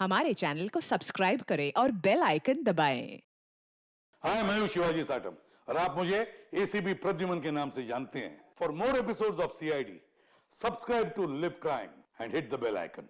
हमारे चैनल को सब्सक्राइब करें और बेल आइकन दबाएं। हाय, मैं हूं शिवाजी साटम और आप मुझे एसीपी प्रद्युमन के नाम से जानते हैं। For more episodes of CID, subscribe to live crime and hit the bell icon.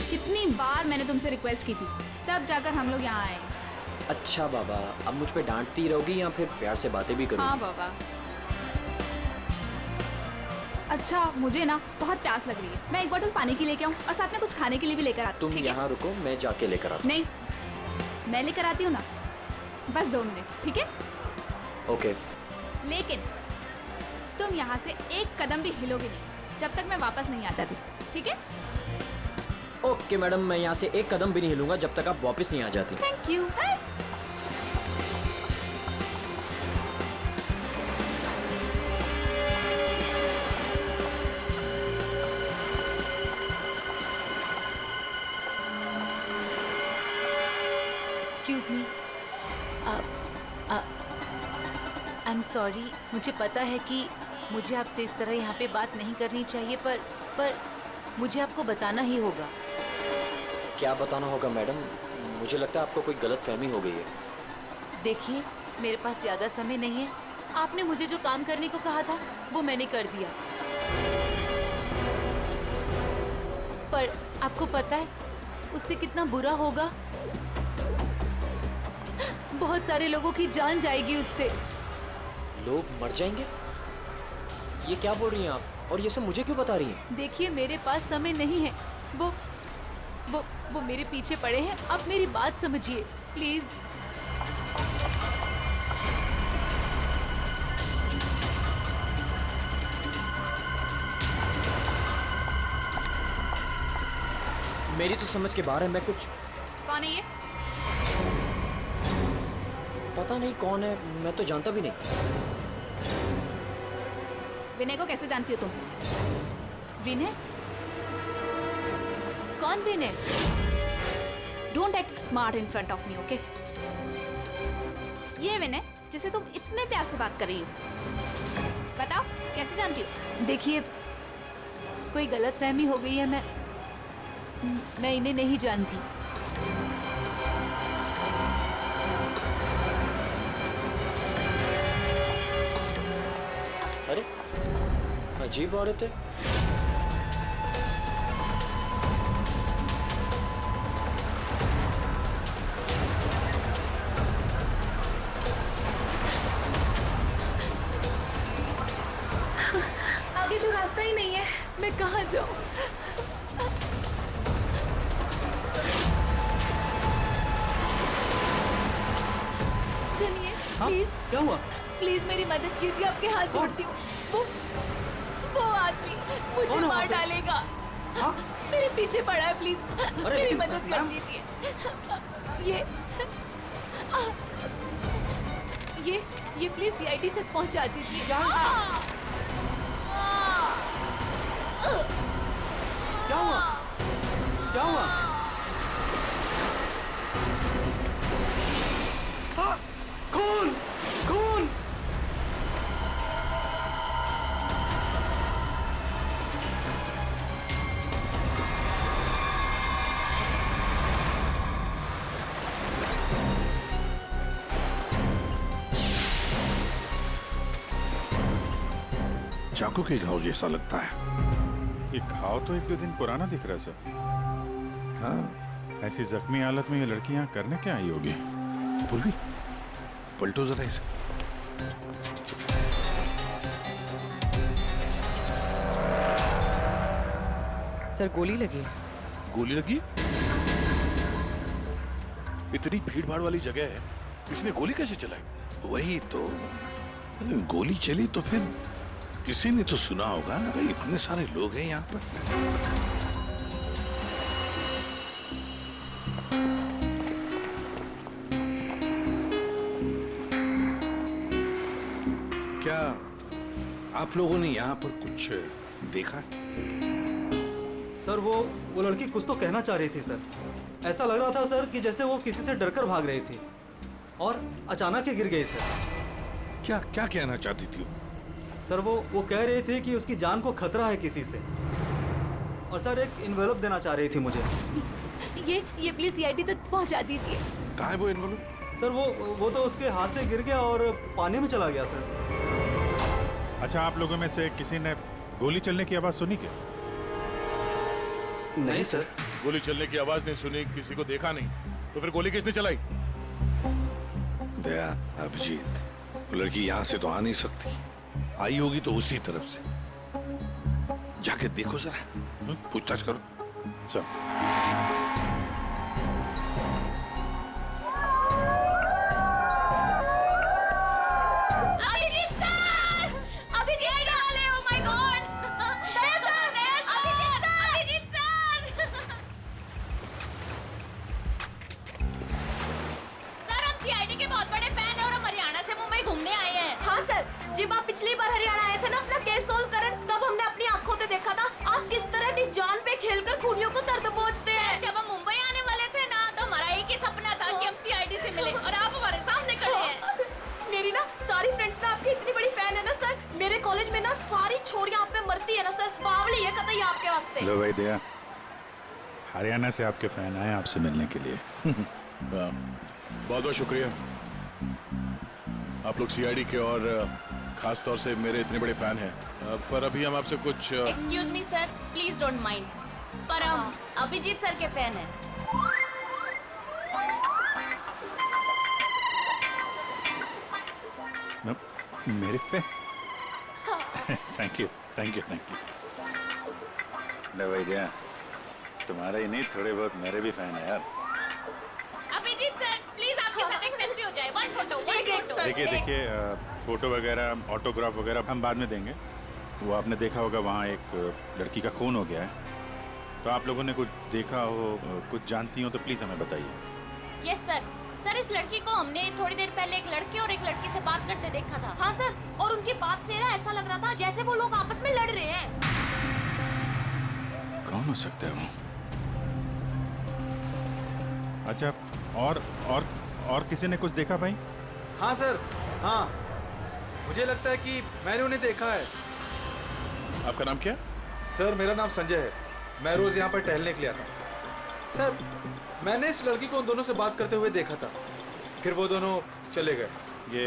कितनी बार मैंने तुमसे रिक्वेस्ट की थी, तब जाकर हम लोग यहाँ आए। अच्छा बाबा, अब मुझ पे डांटती रहोगी या फिर प्यार से बातें भी करोगी? हाँ बाबा। अच्छा, मुझे ना बहुत प्यास लग रही है, मैं एक बोतल पानी की लेके आऊँ और साथ में कुछ खाने के लिए भी लेकर आती हूँ। तुम यहाँ रुको, मैं जाके लेकर आता नहीं, मैं लेकर आती हूँ ना, बस 2 मिनट, ठीक है? हूँ। ओके। लेकिन तुम यहाँ से एक कदम भी हिलोगे नहीं जब तक मैं वापस नहीं आ जाती, ठीक है? ओके मैडम, मैं यहाँ से एक कदम भी नहीं हिलूंगा जब तक आप वापस नहीं आ जाती। Thank you. Excuse me, I am sorry. मुझे पता है कि मुझे आपसे इस तरह यहाँ पे बात नहीं करनी चाहिए, पर मुझे आपको बताना ही होगा। क्या बताना होगा मैडम? मुझे लगता है आपको कोई गलत फहमी हो गई है। देखिए, मेरे पास ज़्यादा समय नहीं है। आपने मुझे जो काम करने को कहा था वो मैंने कर दिया, पर आपको पता है उससे कितना बुरा होगा? बहुत सारे लोगों की जान जाएगी उससे। लोग मर जाएंगे? ये क्या बोल रही हैं आप? और ये सब मुझे क्यों बता रही हैं? देखिए, मेरे पास समय नहीं है। वो मेरे पीछे पड़े हैं। आप मेरी बात समझिए प्लीज। मेरी तो समझ के बाहर है। मैं कुछ कौन है ये? पता नहीं कौन है, मैं तो जानता भी नहीं। विनय को कैसे जानती हो तुम? विनय? कौन Vinay? Don't act smart in front of me, okay? ये विनय जिसे तुम इतने प्यार से बात कर रही हो, बताओ कैसे जानती हो? देखिए, कोई गलतफहमी हो गई है। मैं इन्हें नहीं जानती। अरे अजीब औरत है। आगे तो रास्ता ही नहीं है, मैं कहाँ जाऊँ? सुनिए, प्लीज। क्या हुआ? प्लीज मेरी मदद कीजिए, आपके हाथ जोड़ती हूँ। वो आदमी मुझे कौन है वहाँ मार पे? डालेगा। हाँ? मेरे पीछे पड़ा है, प्लीज मेरी लेकिन, मदद कर मैम? दीजिए। ये प्लीज सीआईडी तक पहुंचा दीजिए। क्या हुआ? क्या हुआ? हाँ, खून! खून! चाकू के घाव जैसा लगता है। ये घाव तो 1-2 दिन पुराना दिख रहा है सर। हाँ, ऐसी जख्मी हालत में ये लड़की यहाँ करने क्या आई होगी? पूर्वी, पलटो जरा इसे। सर, गोली लगी। गोली लगी? इतनी भीड़ भाड़ वाली जगह है, इसने गोली कैसे चलाई? वही तो, गोली चली तो फिर किसी ने तो सुना होगा। इतने सारे लोग हैं यहाँ पर। क्या आप लोगों ने यहाँ पर कुछ देखा? सर वो लड़की कुछ तो कहना चाह रही थी सर। ऐसा लग रहा था सर कि जैसे वो किसी से डरकर भाग रही थी और अचानक ही गिर गई सर। क्या क्या कहना चाहती थी वो? सर वो कह रही थी कि उसकी जान को खतरा है किसी से, और सर एक इन्वेलप देना चाह रही थी मुझे। ये प्लीज सीआईडी तक पहुंचा दीजिए। कहाँ है वो इन्वॉल्व? सर वो तो उसके हाथ से गिर गया और पानी में चला गया सर। अच्छा, आप लोगों में से किसी ने गोली चलने की आवाज सुनी क्या? नहीं सर। गोली चलने की आवाज नहीं सुनी, किसी को देखा नहीं, तो फिर गोली किसने चलाई? दया, अभिजीत, वो लड़की यहाँ से तो आ नहीं सकती, आई होगी तो उसी तरफ से। जाके देखो जरा, पूछताछ करो। चल। जब आप पिछली बार हरियाणा आए थे ना अपना केस सोल्व करने, तब हमने अपनी आंखों से देखा था आप किस तरह अपनी जान पे खेलकर खूनियों को दर्द पहुंचते हैं। जब हम मुंबई आने वाले थे ना, तो हमारा एक ही सपना था कि हम सीआईडी से मिले, और आप हमारे सामने खड़े हैं। मेरी ना सारी फ्रेंड्स ना आपकी इतनी बड़ी फैन है ना सर। मेरे कॉलेज में ना सारी छोरियां आप पे मरती है ना सर। बावली है कतई आपके वास्ते। लो भाई दया, हरियाणा से आपके फैन आए आपसे मिलने के लिए। बहुत बहुत शुक्रिया। आप लोग सीआईडी के और खास तौर से मेरे इतने बड़े फैन हैं, पर अभी हम आपसे कुछ excuse me sir, please don't mind, पर हम अभिजीत सर के फैन हैं। मेरे fan? Thank you thank you thank you. लो भाई दया, तुम्हारा ही नहीं थोड़े बहुत मेरे भी फैन है यार। अभिजीत सर प्लीज आपके साथ एक सेल्फी हो जाए, वन फोटो। देखिए फोटो वगैरह ऑटोग्राफ वगैरह हम बाद में देंगे। वो आपने देखा होगा वहाँ एक लड़की का खून हो गया है, तो आप लोगों ने कुछ देखा हो, कुछ जानती हो तो प्लीज हमें बताइए। Yes sir. सर इस लड़की को हमने थोड़ी देर पहले एक लड़के और एक लड़की से बात करते देखा था। हाँ सर, और उनकी बात से ना ऐसा लग रहा था जैसे वो लोग आपस में लड़ रहे हैं। कौन हो सकता है वो? अच्छा, और किसी ने कुछ देखा भाई? हाँ सर, हाँ, मुझे लगता है कि मैंने उन्हें देखा है। आपका नाम क्या? सर मेरा नाम संजय है, मैं रोज यहाँ पर टहलने के लिए आता हूँ। सर मैंने इस लड़की को उन दोनों से बात करते हुए देखा था, फिर वो दोनों चले गए। ये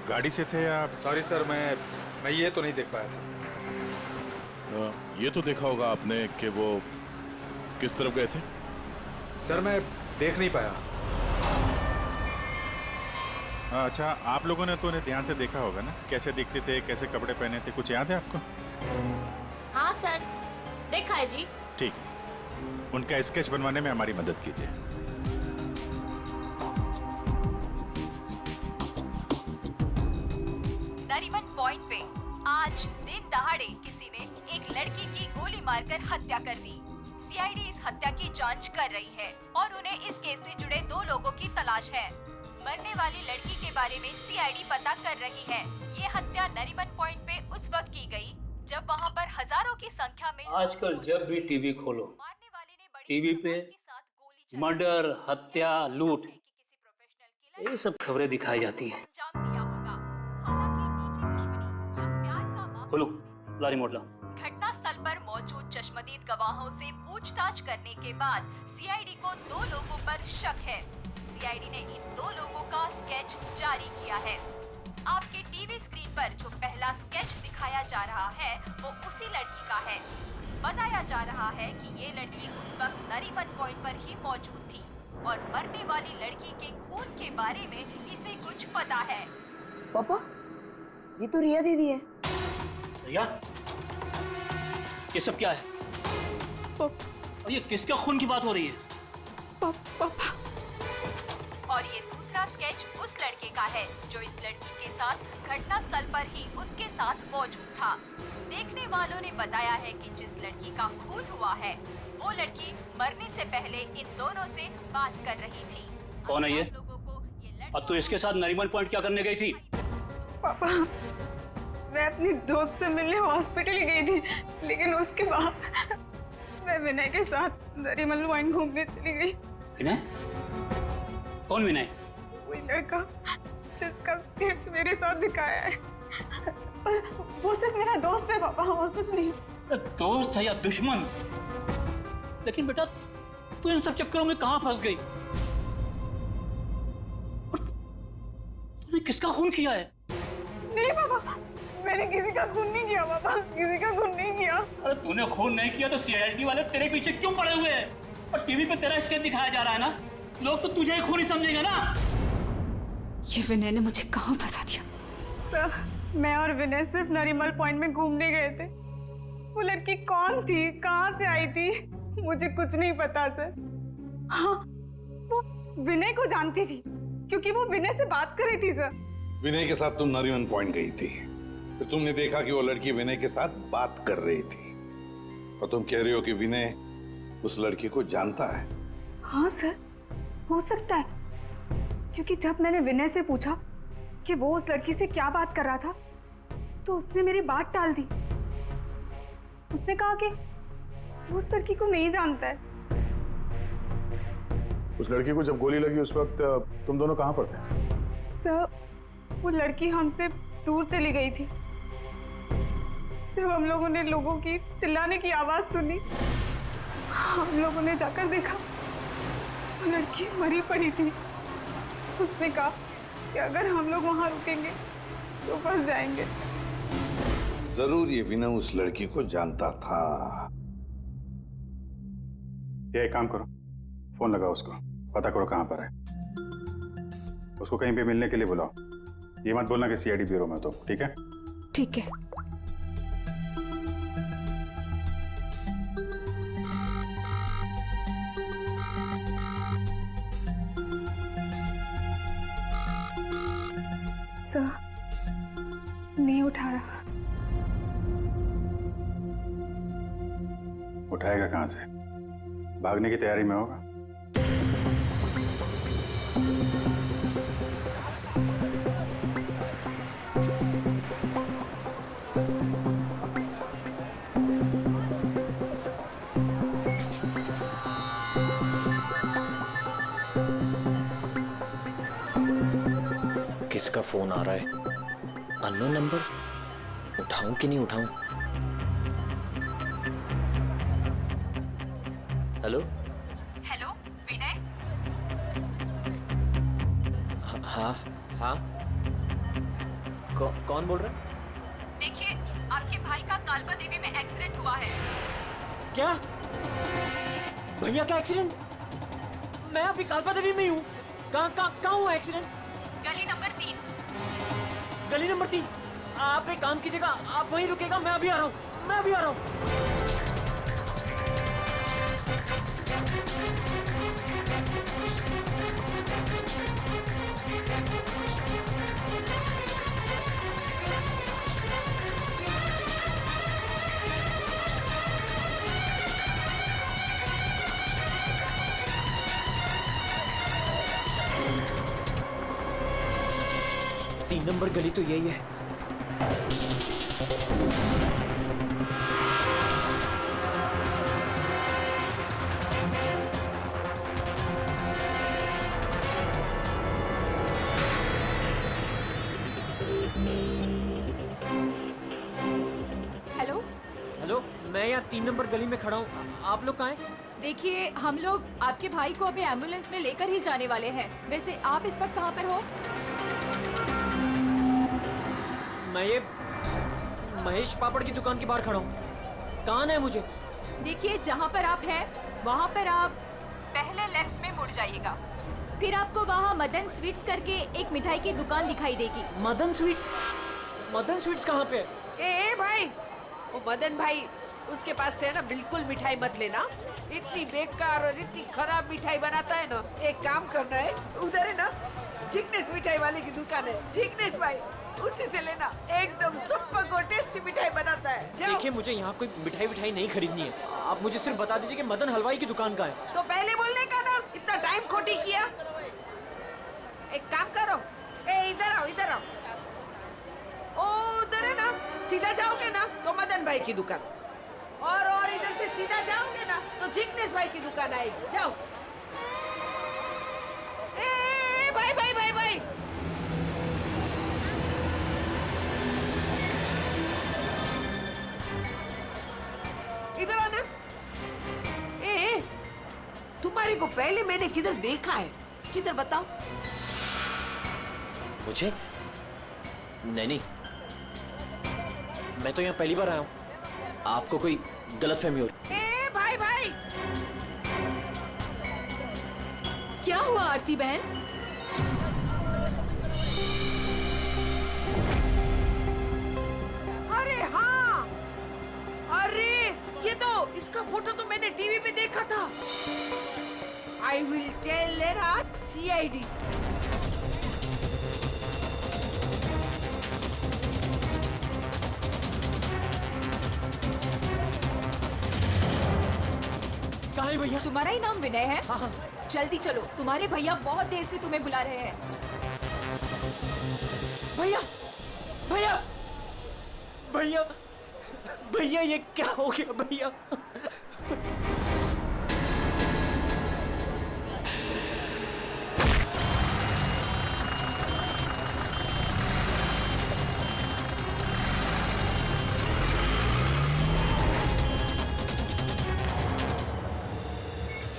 गाड़ी से थे या? सॉरी सर, मैं ये तो नहीं देख पाया था। ये तो देखा होगा आपने कि वो किस तरफ गए थे? सर मैं देख नहीं पाया। अच्छा, आप लोगों ने तो उन्हें ध्यान से देखा होगा ना, कैसे दिखते थे, कैसे कपड़े पहने थे, कुछ याद है आपको? हाँ सर, देखा है जी। ठीक है, उनका स्केच बनवाने में हमारी मदद कीजिए। नरीमन पॉइंट पे आज दिन दहाड़े किसी ने एक लड़की की गोली मारकर हत्या कर दी। सीआईडी इस हत्या की जांच कर रही है और उन्हें इस केस से जुड़े 2 लोगों की तलाश है। मरने वाली लड़की के बारे में सीआईडी पता कर रही है। ये हत्या नरीमन पॉइंट पे उस वक्त की गई जब वहाँ पर हजारों की संख्या में आजकल जब भी टीवी खोलो, टीवी पे मर्डर, हत्या, लूट, ये सब खबरें दिखाई जाती हैं। खोलो लारी मोटला। घटना स्थल पर मौजूद चश्मदीद गवाहों से पूछताछ करने के बाद सीआईडी को 2 लोगों पर शक है। सीआईडी ने इन 2 लोगों का स्केच जारी किया है। आपके टीवी स्क्रीन पर जो पहला स्केच दिखाया जा रहा है वो उसी लड़की का है। बताया जा रहा है कि ये लड़की उस वक्त नरीमन पॉइंट पर ही मौजूद थी और मरने वाली लड़की के खून के बारे में इसे कुछ पता है। पापा, ये तो रिया दीदी है। रिया? ये सब क्या है? और ये किसके खून की बात हो रही है? पापा। और ये दूसरा स्केच उस लड़के का है जो इस लड़की के साथ घटना स्थल पर ही उसके साथ मौजूद था। देखने वालों ने बताया है कि जिस लड़की का खून हुआ है वो लड़की मरने से पहले इन दोनों से बात कर रही थी। कौन है ये? और तू इसके साथ नरीमन पॉइंट क्या करने गई थी? पापा, मैं अपनी दोस्त से मिलने हॉस्पिटल ही गई थी, लेकिन उसके बाद मैं विनय के साथ नरीमन पॉइंट घूमने चली गई। विनय? कौन विनय? वही लड़का जिसका स्केच मेरे साथ दिखाया है, पर वो सिर्फ मेरा दोस्त है पापा, और कुछ नहीं। दोस्त है या दुश्मन? लेकिन बेटा तू इन सब चक्करों में कहां फंस गई? तूने किसका खून किया है? नहीं पापा, मैंने किसी का खून नहीं किया पापा, किसी का खून नहीं किया। अरे तूने खून नहीं किया तो सीआईडी वाले तेरे पीछे क्यों पड़े हुए हैं? और टीवी पे तेरा स्केच दिखाया जा रहा है ना, लोग तो तुझे ही खूनी समझेंगे ना। ये विनय ने मुझे कहाँ फंसा दिया? सर, मैं और विनय सिर्फ नरीमल पॉइंट में घूमने गए थे। वो लड़की कौन थी, कहाँ से आई थी, मुझे कुछ नहीं पता सर। हाँ, वो विनय को जानती थी क्योंकि वो विनय से बात कर रही थी सर। विनय के साथ तुम नरीमन पॉइंट गई थी, फिर तुमने देखा कि वो लड़की विनय के साथ बात कर रही थी, और तुम कह रही हो कि विनय उस लड़की को जानता है। हाँ सर, हो सकता है, क्योंकि जब मैंने विनय से पूछा कि वो उस लड़की से क्या बात कर रहा था, तो उसने मेरी बात टाल दी। उसने कहा कि वो उस लड़की को नहीं जानता है। उस लड़की को जब गोली लगी उस वक्त तुम दोनों कहाँ पर थे? सर, वो लड़की हमसे दूर चली गई थी। जब हम लोगों ने लोगों की चिल्लाने की आवाज सुनी, हम लोगों ने जाकर देखा वो लड़की मरी पड़ी थी। उसने कहा कि अगर हम लोग वहां रुकेंगे तो फंस जाएंगे। जरूर ये विनय उस लड़की को जानता था। ये एक काम करो, फोन लगाओ उसको, पता करो कहां पर है। उसको कहीं पे मिलने के लिए बुलाओ। ये मत बोलना कि सीआईडी ब्यूरो में तो, ठीक है? ठीक है। सर, नहीं उठा रहा। उठाएगा कहां से? भागने की तैयारी में होगा। किसका फोन आ रहा है? Unknown number? उठाऊं कि नहीं उठाऊं? हेलो? हेलो विनय? हाँ हाँ। कौन बोल रहा है? देखिए, आपके भाई का कालबा देवी में एक्सीडेंट हुआ है। क्या? भैया का एक्सीडेंट? मैं अभी कालबा देवी में ही हूँ। कहाँ हुआ एक्सीडेंट? गली नंबर 3। गली नंबर 3? आप एक काम कीजिएगा, आप वहीं रुकेगा, मैं अभी आ रहा हूँ। तीन नंबर गली तो यही है। हेलो? हेलो, मैं यहाँ 3 नंबर गली में खड़ा हूँ। आप लोग कहाँ हैं? देखिए, हम लोग आपके भाई को अभी एम्बुलेंस में लेकर ही जाने वाले हैं। वैसे आप इस वक्त कहाँ पर हो? मैं ये महेश पापड़ की दुकान के बाहर खड़ा हूँ। कहाँ है मुझे? देखिए, जहाँ पर आप हैं वहाँ पर आप पहले लेफ्ट में मुड़ जाइएगा। फिर आपको वहाँ मदन स्वीट्स करके एक मिठाई की दुकान दिखाई देगी। मदन स्वीट्स? मदन स्वीट्स कहाँ पे है? ए भाई, वो मदन भाई, उसके पास से है ना बिल्कुल मिठाई मत लेना। इतनी बेकार और इतनी खराब मिठाई बनाता है ना। एक काम करना है, उधर है ना जिग्नेश मिठाई वाले की दुकान है, जिग्नेश भाई, उसी से लेना। एकदम सुपर और टेस्टी मिठाई बनाता है। देखिए, मुझे यहाँ कोई मिठाई नहीं खरीदनी है। आप मुझे सिर्फ बता दीजिए कि मदन हलवाई की दुकान कहाँ है। तो पहले बोलने का ना, इतना टाइम खोटी किया। एक काम करो, ए इधर आओ, इधर आओ। सीधा जाओगे ना तो मदन भाई की दुकान, और इधर से सीधा जाओगे ना तो जिग्नेश भाई की दुकान आएगी। जाओ। ए भाई भाई भाई भाई, इधर आना। ए तुम्हारे को पहले मैंने किधर देखा है, किधर बताओ। मुझे? नहीं, मैं तो यहाँ पहली बार आया हूँ। आपको कोई गलतफहमी हो रही। ए भाई भाई, क्या हुआ आरती बहन? अरे हाँ, अरे ये तो, इसका फोटो तो मैंने टीवी पे देखा था। आई विल टेल देयर आज सीआईडी। कहाँ है भैया? तुम्हारा ही नाम विनय है? हाँ हाँ। जल्दी चलो, तुम्हारे भैया बहुत देर से तुम्हें बुला रहे हैं। भैया भैया भैया भैया, ये क्या हो गया भैया?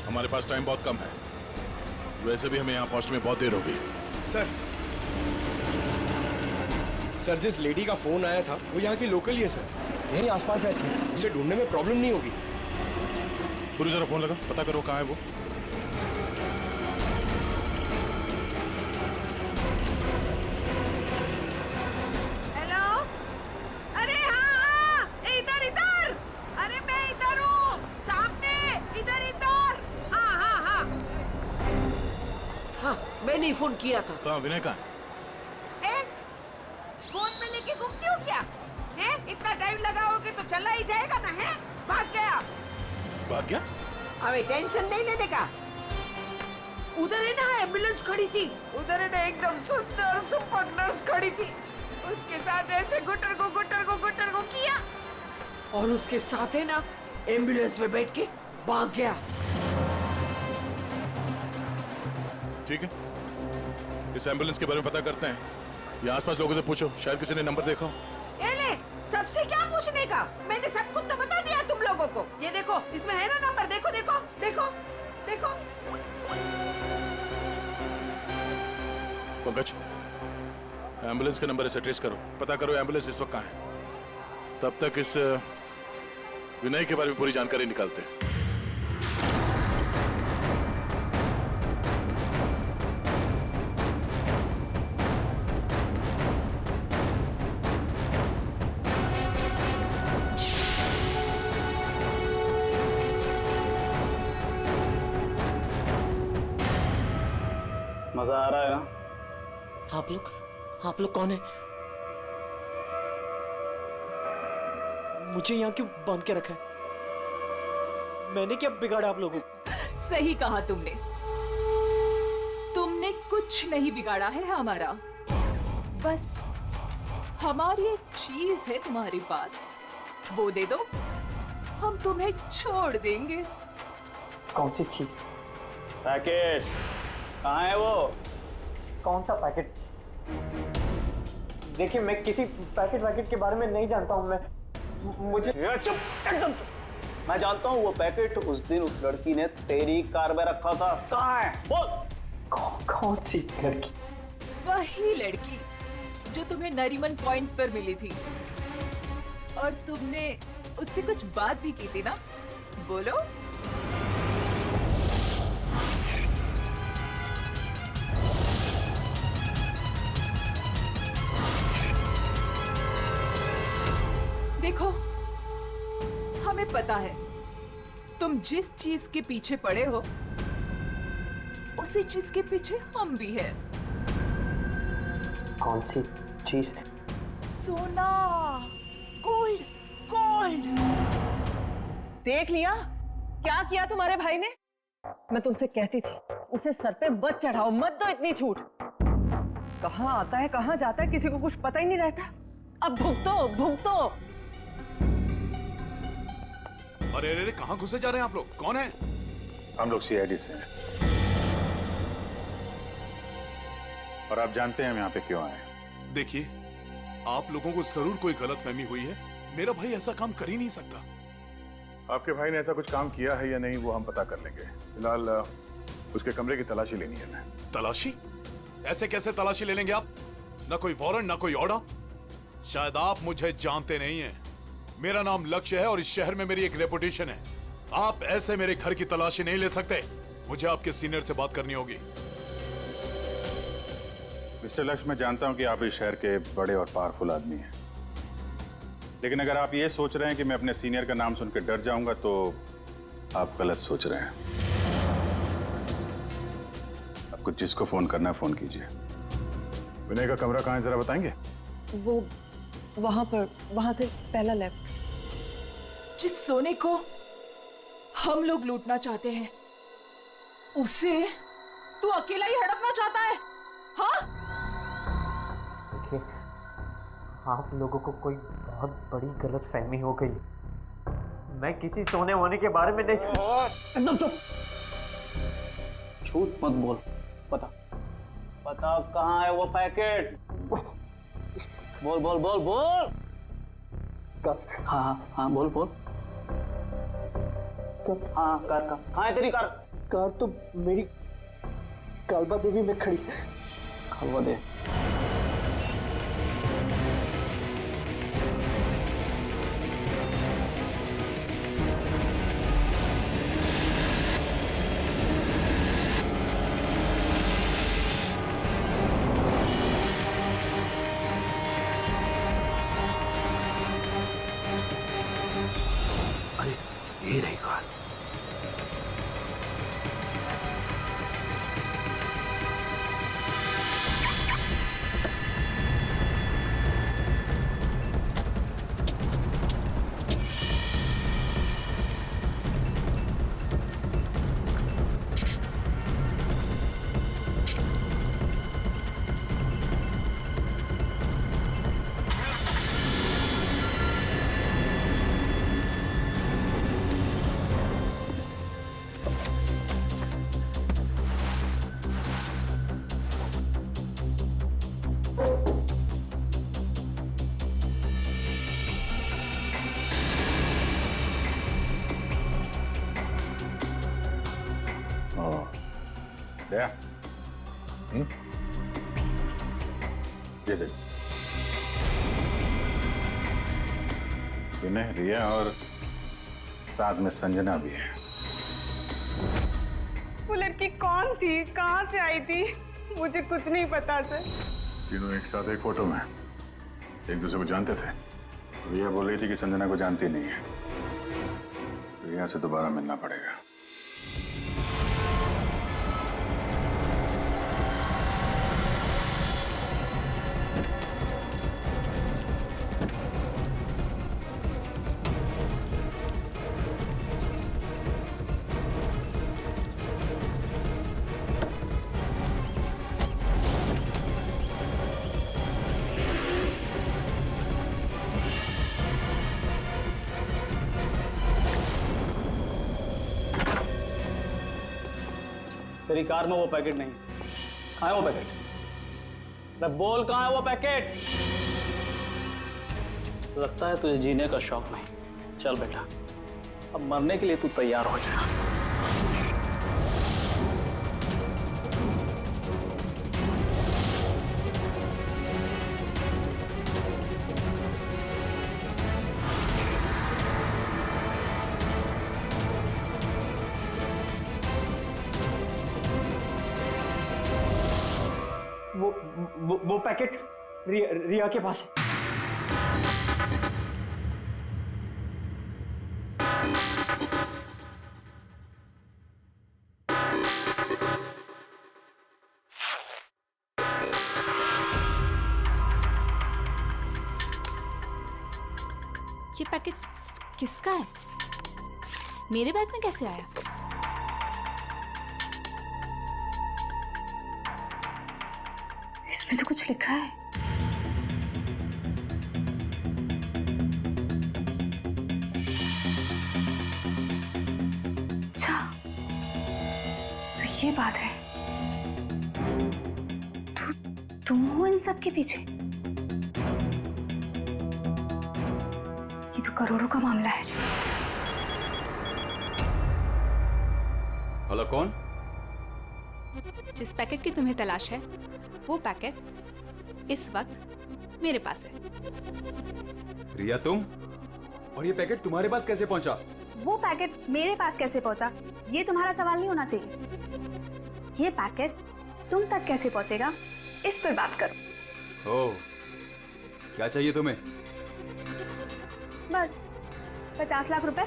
हमारे पास टाइम बहुत कम है, वैसे भी हमें यहाँ पहुँचने में बहुत देर होगी। सर, जिस लेडी का फोन आया था वो यहाँ की लोकल ही है सर, यहीं आसपास रहती है, उसे ढूंढने में प्रॉब्लम नहीं होगी। पूरी जरा फोन लगा, पता करो कहाँ है वो। हेलो, अरे हाँ, इधर इधर, अरे मैं इधर हूँ, सामने, इधर इधर। हाँ हाँ हाँ हाँ, मैंने ही फोन किया था। तो विनय कहाँ है? फोन में लेके घूमती हो क्या? हैं? इतना टाइम लगाओगे तो चला ही जाएगा ना, है? भाग गया। भाग गया? अबे टेंशन नहीं लेने का। उधर है ना एम्बुलेंस खड़ी थी, उधर है ना एकदम सुंदर सुपर नर्स खड़ी थी, उसके साथ ऐसे गुटर को किया, और उसके साथ है ना एम्बुलेंस में बैठ के भाग गया। ठीक है, इस एम्बुलेंस के बारे में पता करते हैं। ये आसपास लोगों से पूछो, शायद किसी ने नंबर देखा हो। ले, सबसे क्या पूछने का? मैंने सब कुछ तो बता दिया तुम लोगों को। ये देखो, इसमें है ना नंबर, देखो देखो देखो देखो। पंकज, एम्बुलेंस का नंबर इसे ट्रेस करो, पता करो एम्बुलेंस इस वक्त कहाँ है। तब तक इस विनय के बारे में पूरी जानकारी निकालते हैं। मजा आ रहा है ना? आप लोग कौन है? मुझे यहाँ क्यों बांध के रखा है? मैंने क्या बिगाड़ा आप लोगों को? सही कहा तुमने कुछ नहीं बिगाड़ा है हमारा, बस हमारी एक चीज है तुम्हारे पास, वो दे दो, हम तुम्हें छोड़ देंगे। कौन सी चीज? पैकेट कहाँ है वो? कौन सा पैकेट? देखिए, मैं किसी पैकेट के बारे में नहीं जानता हूँ। मैं मुझे चुप, एकदम चुप। मैं जानता हूँ वो पैकेट उस दिन उस लड़की ने तेरी कार में रखा था। कहाँ है बोल? कौन सी लड़की? वही लड़की जो तुम्हें नरीमन पॉइंट पर मिली थी और तुमने उससे कुछ बात भी की थी ना, बोलो। देखो, हमें पता है तुम जिस चीज के पीछे पड़े हो उसी चीज के पीछे हम भी हैं। कौन सी चीज? सोना, गोल्ड, गोल्ड। देख लिया क्या किया तुम्हारे भाई ने? मैं तुमसे कहती थी उसे सर पे मत चढ़ाओ, मत दो इतनी छूट। कहाँ आता है कहाँ जाता है किसी को कुछ पता ही नहीं रहता। अब भुगतो भुगतो। अरे अरे कहाँ घुसे जा रहे हैं आप लोग? कौन है? हम लोग सीआईडी से हैं और आप जानते हैं हम यहाँ पे क्यों आए हैं। देखिए, आप लोगों को जरूर कोई गलतफहमी हुई है। मेरा भाई ऐसा काम कर ही नहीं सकता। आपके भाई ने ऐसा कुछ काम किया है या नहीं वो हम पता कर लेंगे। फिलहाल उसके कमरे की तलाशी लेनी है हमें। तलाशी? ऐसे कैसे तलाशी ले लेंगे आप? ना कोई वारंट ना कोई ऑर्डर। शायद आप मुझे जानते नहीं हैं। मेरा नाम लक्ष्य है और इस शहर में मेरी एक रेपुटेशन है। आप ऐसे मेरे घर की तलाशी नहीं ले सकते। मुझे आपके सीनियर से बात करनी होगी। मिस्टर लक्ष्य, मैं जानता हूं कि आप इस शहर के बड़े और पावरफुल आदमी हैं, लेकिन अगर आप ये सोच रहे हैं कि मैं अपने सीनियर का नाम सुनकर डर जाऊंगा तो आप गलत सोच रहे हैं। आपको जिसको फोन करना है फोन कीजिए। विनय का कमरा कहाँ है जरा बताएंगे? वो वहां पर, वहां से पहला लेफ्ट। जिस सोने को हम लोग लूटना चाहते हैं उसे तू अकेला ही हड़पना चाहता है? हाँ? देखिए, आप लोगों को कोई बहुत बड़ी गलतफहमी हो गई। मैं किसी सोने वोने के बारे में नहीं। एकदम चुप, झूठ मत बोल। बता बता कहाँ है वो पैकेट? बोल बोल बोल बोल। हाँ हाँ हाँ बोल बोल। हाँ कार का कहाँ है तेरी कार? कार तो मेरी कालबा देवी में खड़ी। कालबा देवी? ये रही कार। दया, ये देख, विनय, रिया और साथ में संजना भी है। वो लड़की कौन थी, कहाँ से आई थी, मुझे कुछ नहीं पता सर। तीनों एक साथ एक फोटो में एक दूसरे को जानते थे। रिया बोल रही थी कि संजना को जानती नहीं है। रिया से दोबारा मिलना पड़ेगा। तेरी कार में वो पैकेट नहीं। कहाँ है वो पैकेट? मैं बोल, कहाँ है वो पैकेट? लगता है तुझे जीने का शौक नहीं। चल बेटा, अब मरने के लिए तू तैयार हो जा। वो पैकेट रिया के पास है। ये पैकेट किसका है? मेरे बैग में कैसे आया? इसमें तो कुछ लिखा है। ये बात है। तुम हो इन सब के पीछे? ये तो करोड़ों का मामला है। हेलो, कौन? जिस पैकेट की तुम्हें तलाश है वो पैकेट इस वक्त मेरे पास है। रिया, तुम? और ये पैकेट तुम्हारे पास कैसे पहुंचा? वो पैकेट मेरे पास कैसे पहुंचा ये तुम्हारा सवाल नहीं होना चाहिए। ये पैकेट तुम तक कैसे पहुंचेगा इस पर बात करो। ओह, क्या चाहिए तुम्हें? बस 50 लाख रुपए।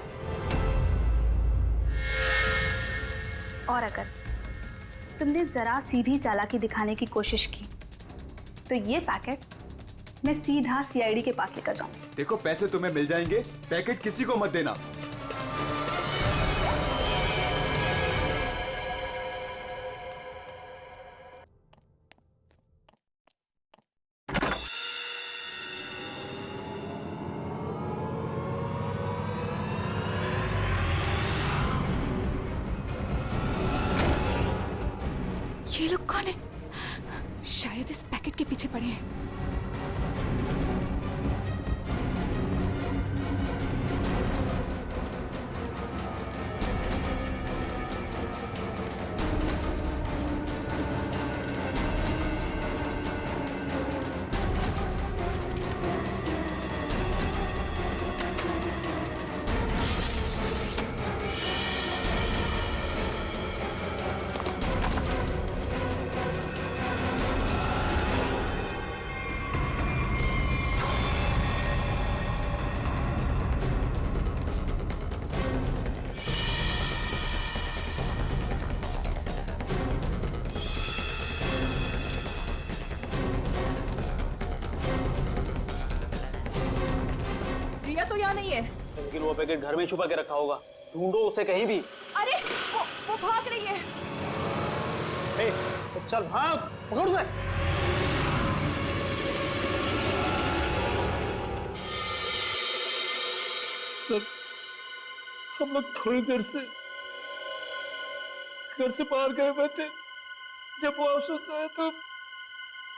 और अगर तुमने जरा सी भी चालाकी दिखाने की कोशिश की तो ये पैकेट मैं सीधा सीआईडी के पास लेकर जाऊं। देखो, पैसे तुम्हें मिल जाएंगे, पैकेट किसी को मत देना। ये लोग कौन है? शायद इस पैकेट के पीछे पड़े हैं। तो यहाँ नहीं है। लेकिन वो पैकेट घर में छुपा के रखा होगा, ढूंढो उसे कहीं भी। अरे वो भाग रही है। ए, चल भाग, पकड़ उसे। सर, हम लोग थोड़ी देर से घर से बाहर गए बैठे, जब वापस आए तो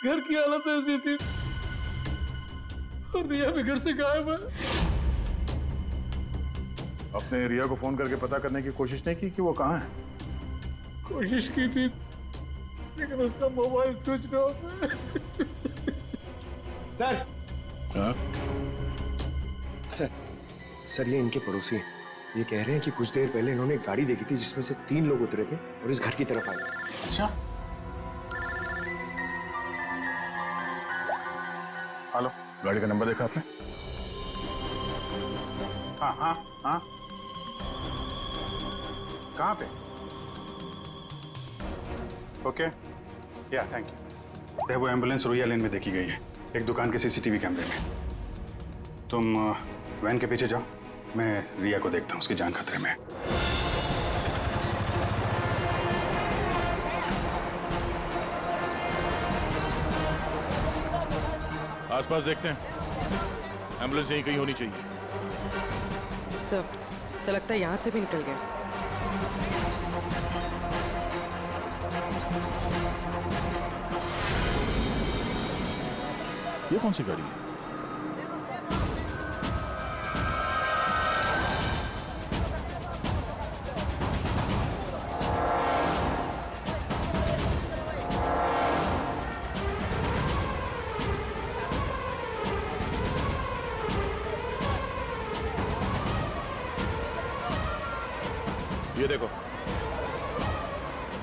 घर की हालत ऐसी थी और रिया भी घर से गायब है। आपने रिया को फोन करके पता करने की कोशिश नहीं की कि वो कहाँ है? कोशिश की थी लेकिन उसका मोबाइल स्विच ऑफ है। सर, सर ये इनके पड़ोसी हैं। ये कह रहे हैं कि कुछ देर पहले इन्होंने एक गाड़ी देखी थी जिसमें से 3 लोग उतरे थे और इस घर की तरफ आए। अच्छा, हेलो, गाड़ी का नंबर देखा आपने? हाँ हाँ हाँ, कहाँ पे? ओके, या थैंक यू। वो एम्बुलेंस रोया लेन में देखी गई है, एक दुकान के सीसीटीवी कैमरे में। तुम वैन के पीछे जाओ, मैं रिया को देखता हूँ, उसकी जान खतरे में है। आसपास देखते हैं, एम्बुलेंस यहीं कहीं होनी चाहिए। सर लगता है यहाँ से भी निकल गया। ये कौन सी गाड़ी है? ये देखो,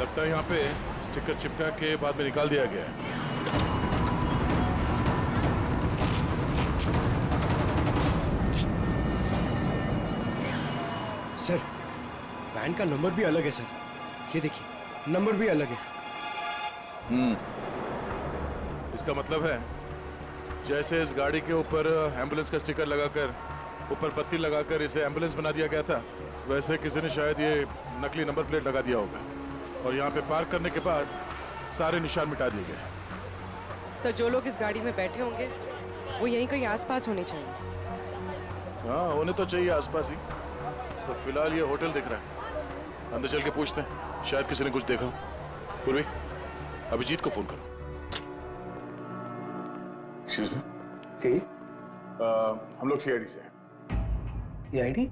लगता है यहाँ पे स्टिकर चिपका के बाद में निकाल दिया गया है। सर, वैन का नंबर भी अलग है सर, ये देखिए नंबर भी अलग है। इसका मतलब है जैसे इस गाड़ी के ऊपर एम्बुलेंस का स्टिकर लगाकर ऊपर पत्ती लगाकर इसे एम्बुलेंस बना दिया गया था, वैसे किसी ने शायद ये नकली नंबर प्लेट लगा दिया होगा और यहाँ पे पार्क करने के बाद सारे निशान मिटा दिए गए। सर, जो लोग इस गाड़ी में बैठे होंगे वो यहीं कहीं आसपास होने चाहिए। हाँ, होने तो चाहिए आसपास ही। तो फिलहाल ये होटल दिख रहा है, अंदर चल के पूछते हैं। शायद किसी ने कुछ देखा। पूर्वी, अभिजीत को फोन करो। हम लोग सीआईडी से हैं। सीआईडी?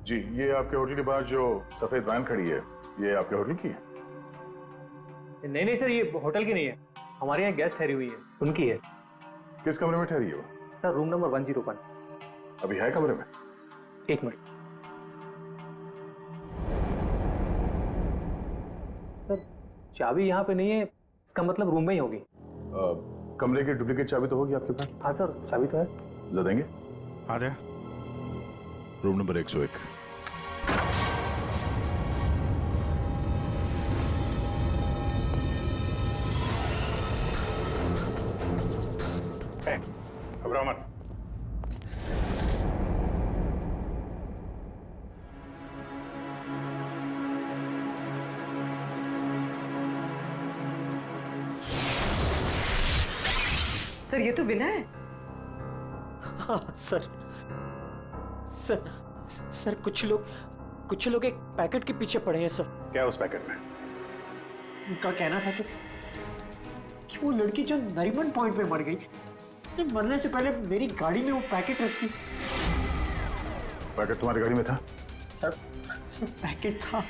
जी, ये आपके होटल के बाहर जो सफेद वैन खड़ी है, ये आपके होटल की है? नहीं नहीं सर, ये होटल की नहीं है, हमारे यहाँ गेस्ट ठहरी हुई है, उनकी है। किस कमरे में ठहरी है वो? Sir room number 101। अभी है कमरे में? एक मिनट सर, चाबी यहाँ पे नहीं है, इसका मतलब रूम में ही होगी। कमरे की डुप्लीकेट चाबी तो होगी आपके पास? हाँ सर, चाबी तो है। ला देंगे? आ गया। Room number 101। घबराओ मत। सर ये तो विनय है। हाँ सर, सर कुछ लोग एक पैकेट के पीछे पड़े हैं सर। क्या उस पैकेट में? उनका कहना था कि वो लड़की जो नरीमन पॉइंट पे मर गई, उसने मरने से पहले मेरी गाड़ी में वो पैकेट रखी। पैकेट तुम्हारी गाड़ी में था? सर पैकेट था।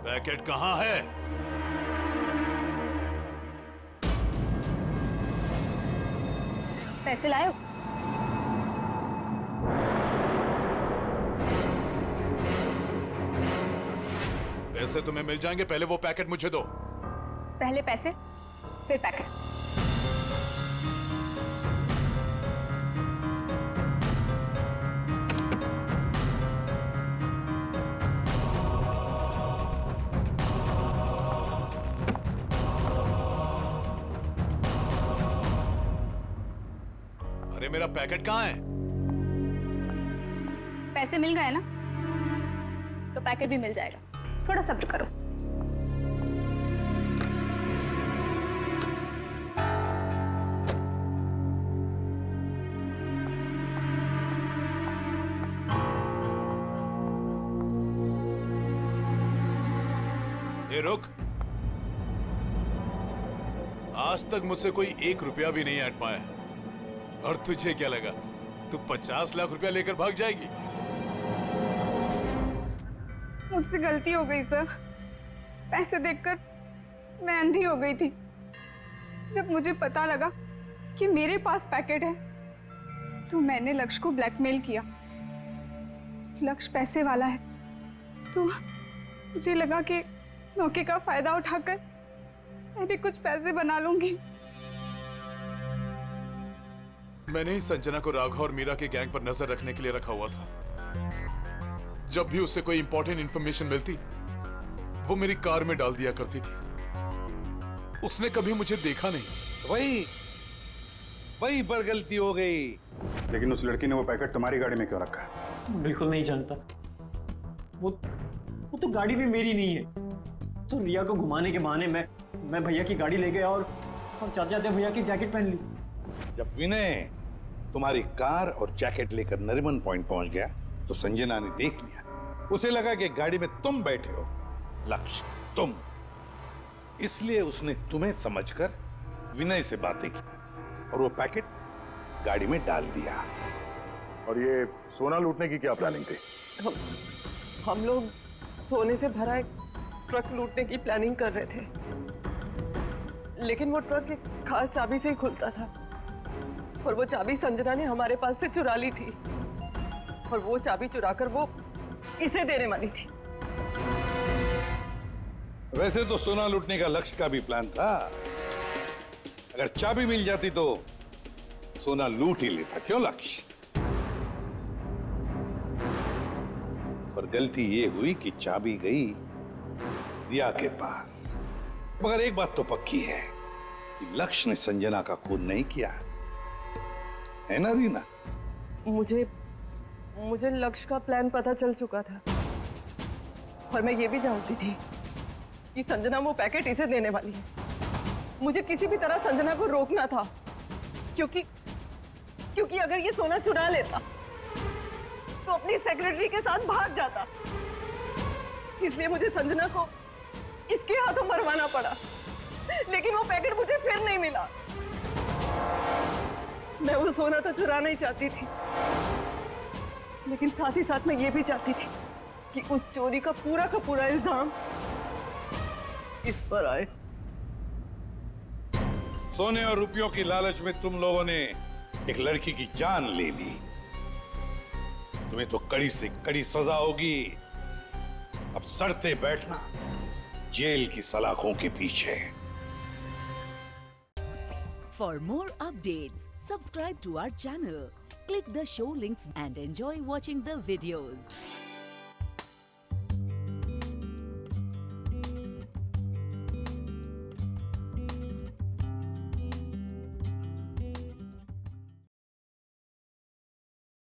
पैकेट कहाँ है? पैसे लाए हो? पैसे तुम्हें मिल जाएंगे, पहले वो पैकेट मुझे दो। पहले पैसे फिर पैकेट। अरे मेरा पैकेट कहाँ है? पैसे मिल गए ना, तो पैकेट भी मिल जाएगा। थोड़ा सब्र करो। ए रुक, आज तक मुझसे कोई 1 रुपया भी नहीं ऐड पाया, और तुझे क्या लगा तू 50 लाख रुपया लेकर भाग जाएगी? मुझसे गलती हो गई सर। पैसे देखकर मैं अंधी हो गई थी। जब मुझे पता लगा कि मेरे पास पैकेट है, तो मैंने लक्ष्य को ब्लैकमेल किया। लक्ष्य पैसे वाला है, तो मुझे लगा कि मौके का फायदा उठाकर मैं भी कुछ पैसे बना लूंगी। मैंने ही संजना को राघव और मीरा के गैंग पर नजर रखने के लिए रखा हुआ था। जब भी उससे कोई इंपॉर्टेंट इंफॉर्मेशन मिलती, वो मेरी कार में डाल दिया करती थी। उसने कभी मुझे देखा नहीं। वही पर गलती हो गई। लेकिन उस लड़की ने वो पैकेट तुम्हारी गाड़ी में क्यों रखा है? बिल्कुल नहीं जानता। वो तो गाड़ी भी मेरी नहीं है। तो रिया को घुमाने के बहाने मैं भैया की गाड़ी ले गया और जाते जाते भैया की जैकेट पहन ली। जब विनय तुम्हारी कार और जैकेट लेकर नरीमन पॉइंट पहुंच गया, तो संजना ने देख लिया। उसे लगा कि गाड़ी में तुम बैठे हो, लक्ष्य तुम। इसलिए उसने तुम्हें समझकर विनय से बातें की और वो पैकेट गाड़ी में डाल दिया। और ये सोना लूटने की क्या प्लानिंग थी? हम लोग सोने से भरा एक ट्रक लूटने की प्लानिंग कर रहे थे, लेकिन वो ट्रक एक खास चाबी से ही खुलता था, और वो चाबी संजना ने हमारे पास से चुरा ली थी, और वो चाबी चुराकर वो इसे देने वाली थी। वैसे तो सोना लूटने का लक्ष्य का भी प्लान था। अगर चाबी मिल जाती तो सोना लूट ही लेता। क्यों लक्ष्य? पर पर गलती ये हुई कि चाबी गई दिया के पास। मगर एक बात तो पक्की है कि लक्ष्य ने संजना का खून नहीं किया, है ना रीना? मुझे लक्ष्य का प्लान पता चल चुका था और मैं ये भी जानती थी कि संजना वो पैकेट इसे देने वाली है। मुझे किसी भी तरह संजना को रोकना था, क्योंकि अगर ये सोना चुरा लेता तो अपनी सेक्रेटरी के साथ भाग जाता। इसलिए मुझे संजना को इसके हाथों मरवाना पड़ा, लेकिन वो पैकेट मुझे फिर नहीं मिला। मैं वो सोना तो चुराना ही चाहती थी, लेकिन साथ ही साथ मैं ये भी चाहती थी कि उस चोरी का पूरा इल्जाम इस पर आए। सोने और रुपयों की लालच में तुम लोगों ने एक लड़की की जान ले ली। तुम्हें तो कड़ी से कड़ी सजा होगी। अब सड़ते बैठना जेल की सलाखों के पीछे। For more updates, subscribe to our channel, click the show links and enjoy watching the videos.